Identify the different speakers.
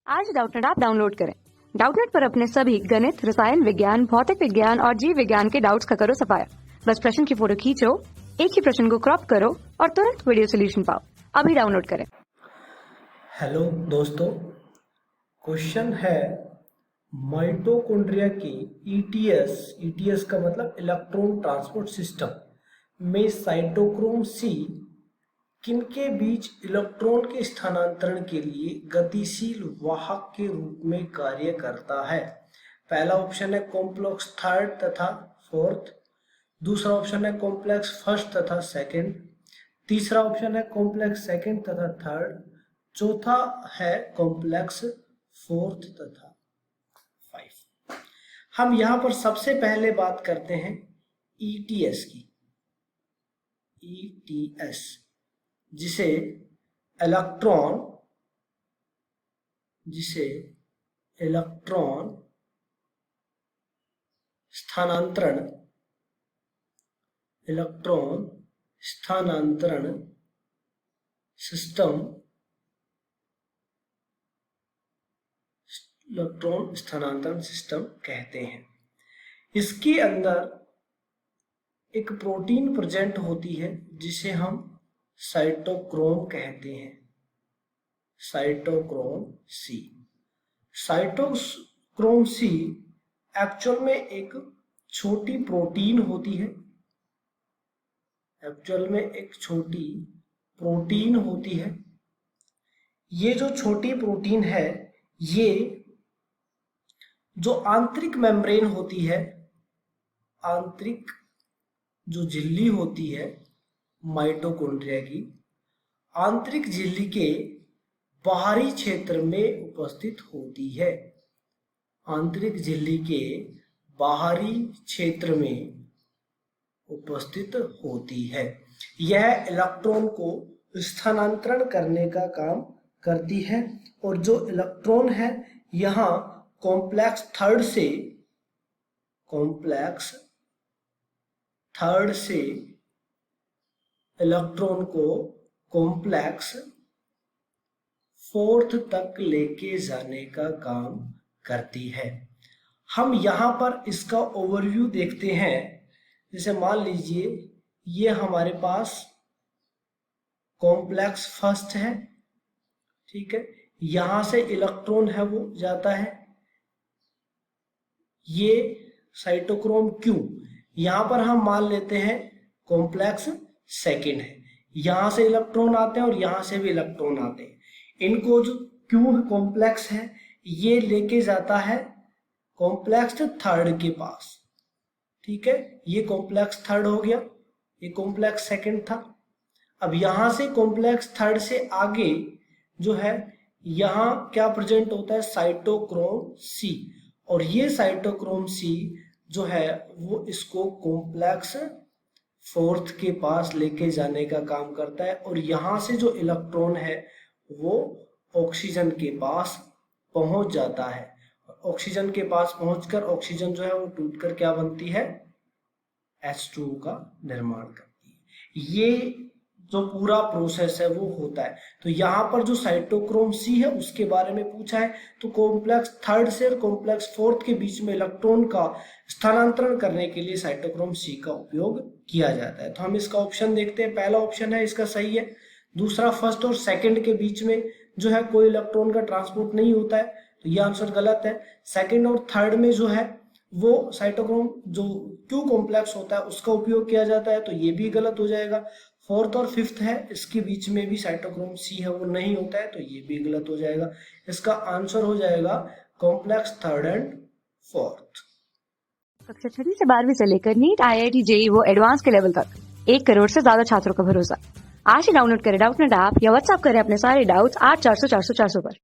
Speaker 1: आज Doubtnut app download करें। Doubtnut पर अपने सभी गणित, रसायन विज्ञान, भौतिक विज्ञान और जीव विज्ञान के डाउट्स का करो सफाया। बस प्रश्न की फोटो खींचो, एक ही प्रश्न को क्रॉप करो और तुरंत वीडियो सोल्यूशन पाओ। अभी डाउनलोड करें।
Speaker 2: हेलो दोस्तों, क्वेश्चन है माइटोकॉन्ड्रिया की ईटीएस का मतलब इलेक्ट्रॉन ट्रांसपोर्ट सिस्टम में साइटोक्रोम सी किनके बीच इलेक्ट्रॉन के स्थानांतरण के लिए गतिशील वाहक के रूप में कार्य करता है। पहला ऑप्शन है कॉम्प्लेक्स थर्ड तथा फोर्थ, दूसरा ऑप्शन है कॉम्प्लेक्स फर्स्ट तथा सेकंड, तीसरा ऑप्शन है कॉम्प्लेक्स सेकंड तथा थर्ड, चौथा है कॉम्प्लेक्स फोर्थ तथा फाइव। हम यहां पर सबसे पहले बात करते हैं ईटीएस की। ईटीएस जिसे इलेक्ट्रॉन स्थानांतरण सिस्टम कहते हैं। इसके अंदर एक प्रोटीन प्रेजेंट होती है जिसे हम साइटोक्रोम कहते हैं। साइटोक्रोम सी एक्चुअल में एक छोटी प्रोटीन होती है। ये जो छोटी प्रोटीन है, ये जो आंतरिक मेम्ब्रेन होती है, आंतरिक जो झिल्ली होती है माइटोकॉन्ड्रिया की, आंतरिक झिल्ली के बाहरी क्षेत्र में उपस्थित होती है। आंतरिक झिल्ली के बाहरी क्षेत्र में उपस्थित होती है। यह इलेक्ट्रॉन को स्थानांतरण करने का काम करती है और जो इलेक्ट्रॉन है यहाँ कॉम्प्लेक्स थर्ड से इलेक्ट्रॉन को कॉम्प्लेक्स फोर्थ तक लेके जाने का काम करती है। हम यहाँ पर इसका ओवरव्यू देखते हैं। जैसे मान लीजिए ये हमारे पास कॉम्प्लेक्स फर्स्ट है, ठीक है, यहां से इलेक्ट्रॉन है वो जाता है। ये साइटोक्रोम क्यू, यहां पर हम मान लेते हैं कॉम्प्लेक्स सेकेंड है, यहां से इलेक्ट्रॉन आते हैं और यहां से भी इलेक्ट्रॉन आते हैं। इनको जो क्यू कॉम्प्लेक्स है ये लेके जाता है कॉम्प्लेक्स थर्ड के पास, ठीक है। ये कॉम्प्लेक्स थर्ड हो गया, ये कॉम्प्लेक्स सेकेंड था। अब यहां से कॉम्प्लेक्स थर्ड से आगे जो है यहां क्या प्रेजेंट होता है, साइटोक्रोम सी, और ये साइटोक्रोम सी जो है वो इसको कॉम्प्लेक्स फोर्थ के पास लेके जाने का काम करता है। और यहां से जो इलेक्ट्रॉन है वो ऑक्सीजन के पास पहुंच जाता है। ऑक्सीजन के पास पहुंचकर ऑक्सीजन जो है वो टूटकर क्या बनती है, H2O का निर्माण करती है। ये जो पूरा प्रोसेस है वो होता है। तो यहाँ पर जो साइटोक्रोम सी है उसके बारे में पूछा है, तो कॉम्प्लेक्स थर्ड से और कॉम्प्लेक्स फोर्थ के बीच में इलेक्ट्रॉन का स्थानांतरण करने के लिए साइटोक्रोम सी का उपयोग किया जाता है। तो हम इसका ऑप्शन देखते हैं। पहला ऑप्शन है इसका सही है। दूसरा फर्स्ट और सेकंड के बीच में जो है कोई इलेक्ट्रॉन का ट्रांसपोर्ट नहीं होता है, तो ये आंसर गलत है। सेकंड और थर्ड में जो है वो साइटोक्रोम जो क्यू कॉम्प्लेक्स होता है उसका उपयोग किया जाता है, तो ये भी गलत हो जाएगा। फोर्थ और फिफ्थ है, इसके बीच में भी साइटोक्रोम सी है वो नहीं होता है, तो ये भी गलत हो जाएगा। इसका आंसर हो जाएगा कॉम्प्लेक्स थर्ड एंड फोर्थ।
Speaker 1: कक्षा 6 से 12वीं से लेकर नीट, IIT, JEE वो एडवांस के लेवल तक 1 करोड़ से ज्यादा छात्रों का भरोसा। आज ही डाउनलोड करें डाउटनेट ऐप या व्हाट्सएप करें अपने सारे डाउट्स 8400 400 400 पर।